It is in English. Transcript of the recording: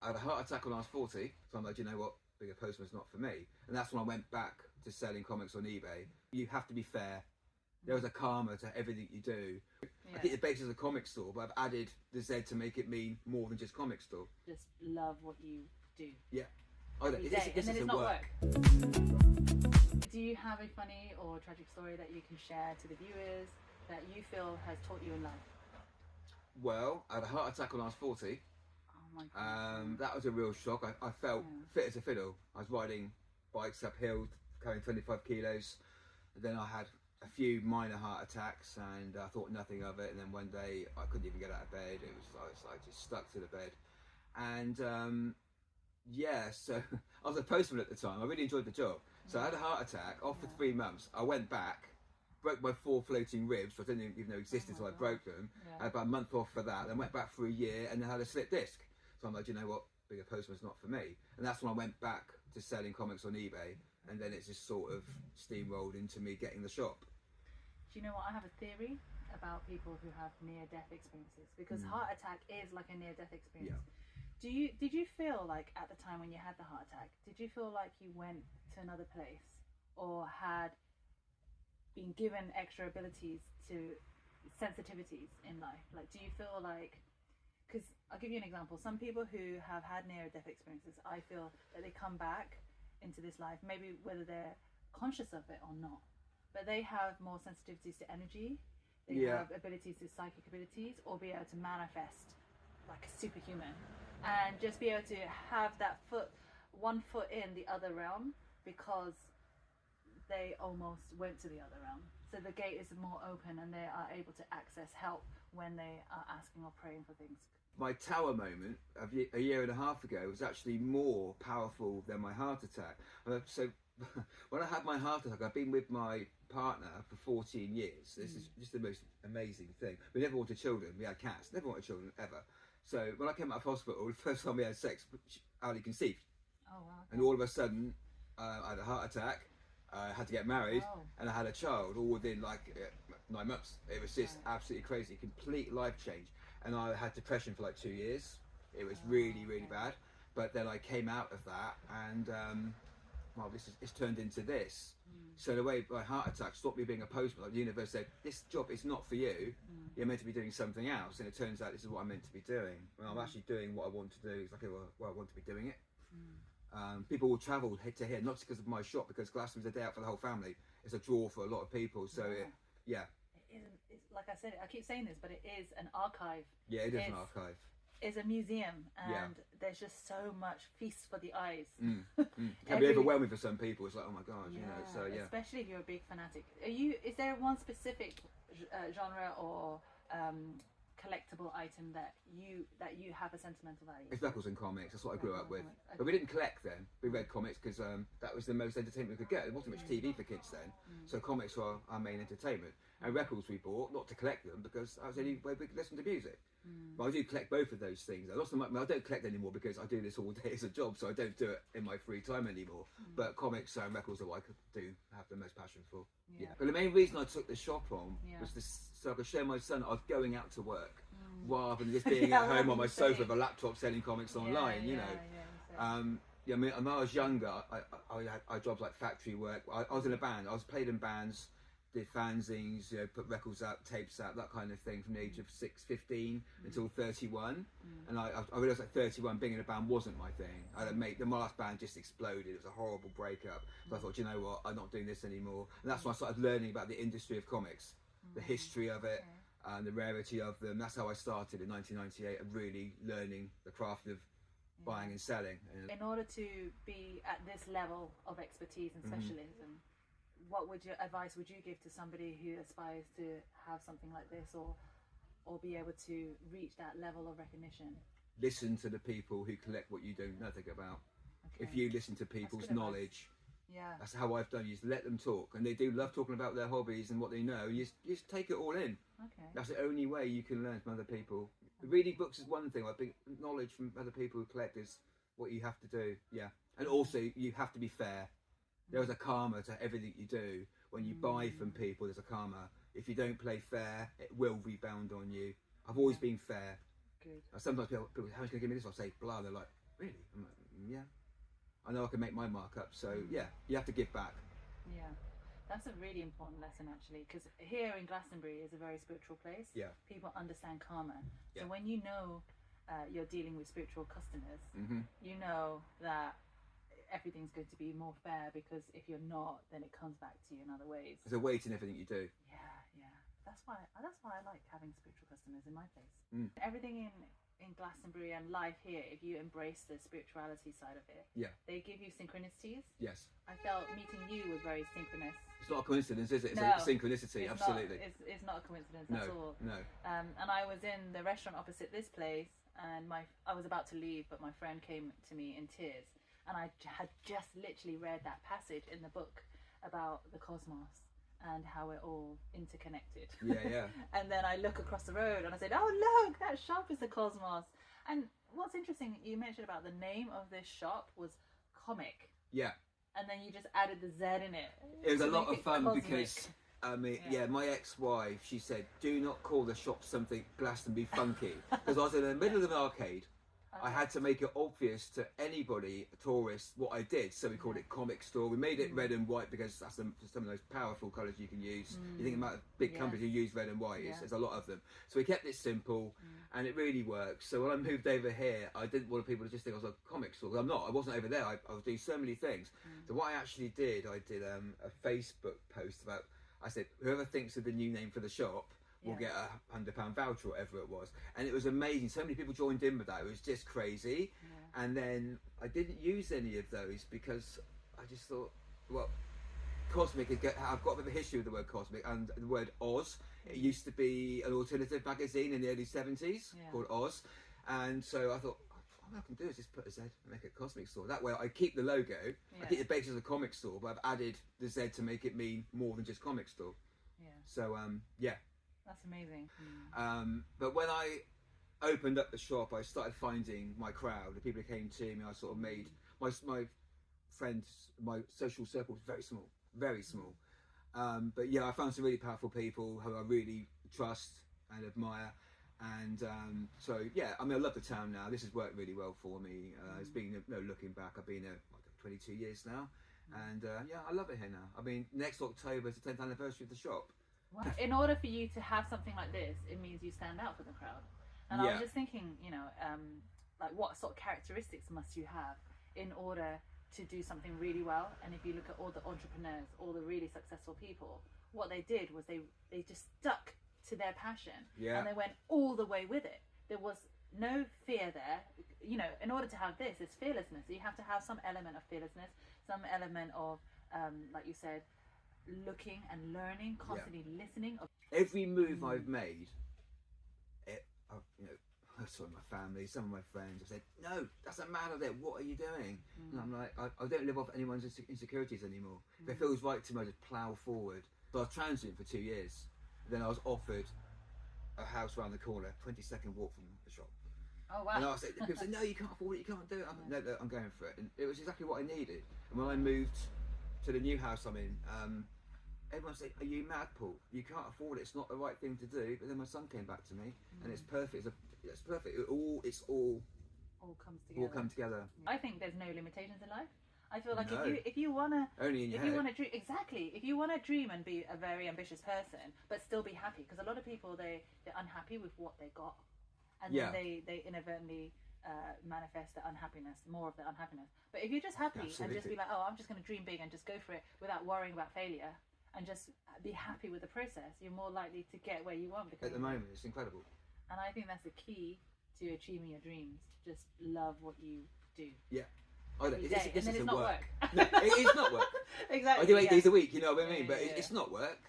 I had a heart attack when I was 40, so I'm like, you know what, being a postman's not for me. And that's when I went back to selling comics on eBay. You have to be fair. There is a karma to everything you do. I think the base is a comic store, but I've added the Z to make it mean more than just comic store. Just love what you do. Yeah. I don't, Every day, and then it's not work. Do you have a funny or tragic story that you can share to the viewers that you feel has taught you in life? Well, I had a heart attack when I was 40. Oh my God. That was a real shock. I felt fit as a fiddle. I was riding bikes uphill, carrying 25 kilos. And then I had a few minor heart attacks and I thought nothing of it. And then one day I couldn't even get out of bed. I was like just stuck to the bed. And yeah, so I was a postman at the time. I really enjoyed the job. So I had a heart attack, off for 3 months. I went back, broke my 4 floating ribs, which I didn't even know existed, so I broke them. I had about a month off for that, then went back for a year and then had a slip disc. So I'm like, you know what, being a postman's not for me. And that's when I went back to selling comics on eBay, and then it just sort of steamrolled into me getting the shop. Do you know what, I have a theory about people who have near-death experiences, because heart attack is like a near-death experience. Yeah. Did you feel like at the time when you had the heart attack, did you feel like you went to another place or had been given extra abilities to sensitivities in life? Like, do you feel like, because I'll give you an example, some people who have had near-death experiences, I feel that they come back into this life, maybe whether they're conscious of it or not, but they have more sensitivities to energy, they have abilities to psychic abilities, or be able to manifest like a superhuman, and just be able to have that one foot in the other realm, because they almost went to the other realm. So the gate is more open and they are able to access help when they are asking or praying for things. My tower moment of a year and a half ago was actually more powerful than my heart attack. So when I had my heart attack, I've been with my partner for 14 years. This is just the most amazing thing. We never wanted children. We had cats. Never wanted children ever. So when I came out of hospital, the first time we had sex, Ali conceived. Oh wow. And all of a sudden, I had a heart attack. I had to get married, and I had a child all within like 9 months. It was just absolutely crazy, complete life change. And I had depression for like 2 years. It was really, really bad. But then I came out of that, and well, it's turned into this. So the way my heart attack stopped me being a postman, like the universe said, this job is not for you. You're meant to be doing something else. And it turns out this is what I'm meant to be doing. Well, I'm actually doing what I want to do, exactly what I want to be doing it. People will travel to here, not because of my shop, because Glastonbury's a day out for the whole family. It's a draw for a lot of people. So It isn't, it's, like I said, I keep saying this, but it is an archive. Yeah, it is an archive. It's a museum, and there's just so much feast for the eyes. It can be overwhelming for some people. It's like, oh my god, you know. So especially if you're a big fanatic. Is there one specific genre or collectible item that you have a sentimental value? It's records and comics. That's what I grew up with. Okay. But we didn't collect then. We read comics because that was the most entertainment we could get. There wasn't much TV for kids then, so comics were our main entertainment. And records we bought, not to collect them, because that was the only way we could listen to music. But I do collect both of those things. I don't collect anymore because I do this all day as a job, so I don't do it in my free time anymore. But comics and records are what I do have the most passion for. But the main reason I took the shop on was so I could show my son I was going out to work, rather than just being at home on my sofa with a laptop selling comics online, you know. I mean, when I was younger, I had jobs like factory work. I was in a band. I played in bands, did fanzines, you know, put records out, tapes out, that kind of thing, from the age of 15 until 31. And I realised at 31 being in a band wasn't my thing. I had a mate, the last band just exploded. It was a horrible breakup. So I thought, you know what, I'm not doing this anymore. And that's when I started learning about the industry of comics, the history of it, and the rarity of them. That's how I started in 1998, of really learning the craft of buying and selling. In order to be at this level of expertise and specialism, what advice would you give to somebody who aspires to have something like this, or be able to reach that level of recognition? Listen to the people who collect what you don't know nothing about. If you listen to people's knowledge, that's how I've done. You just let them talk, and they do love talking about their hobbies and what they know. You just take it all in. That's the only way you can learn from other people. Reading books is one thing. I think knowledge from other people who collect is what you have to do. And also you have to be fair. There is a karma to everything you do. When you buy from people, there's a karma. If you don't play fair, it will rebound on you. I've always been fair. Good. Sometimes people, how much can you give me this? I'll say, blah. They're like, really? I'm like, yeah. I know I can make my mark up, so yeah, you have to give back. Yeah. That's a really important lesson, actually, because here in Glastonbury is a very spiritual place. Yeah. People understand karma. So Yeah. when you know you're dealing with spiritual customers, you know that everything's going to be more fair, because if you're not, then it comes back to you in other ways. There's a weight in everything you do. Yeah. That's why I like having spiritual customers in my place. Everything in Glastonbury and life here, if you embrace the spirituality side of it, they give you synchronicities. Yes. I felt meeting you was very synchronous. It's not a coincidence, is it? It's No, a synchronicity, absolutely. It's not a coincidence at all. No. And I was in the restaurant opposite this place, and I was about to leave, but my friend came to me in tears, and I had just literally read that passage in the book about the cosmos and how we're all interconnected. Yeah. And then I look across the road and I said, oh look, that shop is the cosmos. And what's interesting, you mentioned about the name of this shop was Comic. Yeah. And then you just added the Z in it. It was a lot of fun Cozmic. because, my ex-wife, she said, do not call the shop something Glastonbury funky. Because I was in the middle of an arcade. I had to make it obvious to anybody, tourists, what I did. So we called it Comic Store. We made it red and white because that's some of those powerful colours you can use. You think about big companies who use red and white. There's a lot of them. So we kept it simple, and it really works. So when I moved over here, I didn't want people to just think I was a comic store. I'm not. I wasn't over there. I was doing so many things. So what I actually did, I did a Facebook post about, I said, whoever thinks of the new name for the shop, we'll get £100 voucher, whatever it was. And it was amazing. So many people joined in with that. It was just crazy. And then I didn't use any of those because I just thought, well, Cozmic, I've got a bit of a history with the word Cozmic and the word Oz. It used to be an alternative magazine in the early 70s called Oz. And so I thought, what I can do is just put a Z and make it a Cosmic Store. That way I keep the logo, I keep the basis of a comic store, but I've added the Z to make it mean more than just comic store. So, That's amazing. But when I opened up the shop, I started finding my crowd, the people who came to me. I sort of made my friends, my social circle was very small. But yeah, I found some really powerful people who I really trust and admire. And so yeah, I mean, I love the town now. This has worked really well for me. It's been looking back, I've been here 22 years now, and yeah, I love it here now. I mean, next October is the 10th anniversary of the shop. Wow. In order for you to have something like this, it means you stand out for the crowd. And I was just thinking, like what sort of characteristics must you have in order to do something really well? And if you look at all the entrepreneurs, all the really successful people, what they did was they just stuck to their passion, and they went all the way with it. There was no fear there. In order to have this, it's fearlessness. You have to have some element of fearlessness, some element of, like you said, looking and learning, constantly listening. Every move I've made, some of my family, some of my friends have said, no, that's a man of it, what are you doing? And I'm like, I don't live off anyone's insecurities anymore. If it feels right to me, I just plough forward. So I was transient for 2 years. Then I was offered a house around the corner, 20-second walk from the shop. Oh wow. And I was like, people say, no, you can't afford it, you can't do it. No, I'm going for it. And it was exactly what I needed. And when I moved to the new house I'm in, everyone said, are you mad, Paul? You can't afford it, it's not the right thing to do. But then my son came back to me, and it's perfect. It's perfect. It's all comes together. All come together. I think there's no limitations in life. I feel like No. if you wanna Only in your head. you wanna dream, exactly, if you wanna dream and be a very ambitious person, but still be happy, because a lot of people they're unhappy with what they got, and then they inadvertently manifest the unhappiness, more of the unhappiness. But if you're just happy and just be like, oh, I'm just gonna dream big and just go for it without worrying about failure, and just be happy with the process, you're more likely to get where you want. At the moment, it's incredible. And I think that's the key to achieving your dreams. Just love what you do. Yeah. I don't, And then it's not work. No, it is not work. Exactly. I do 8 days a week, you know what I mean? But it's not work.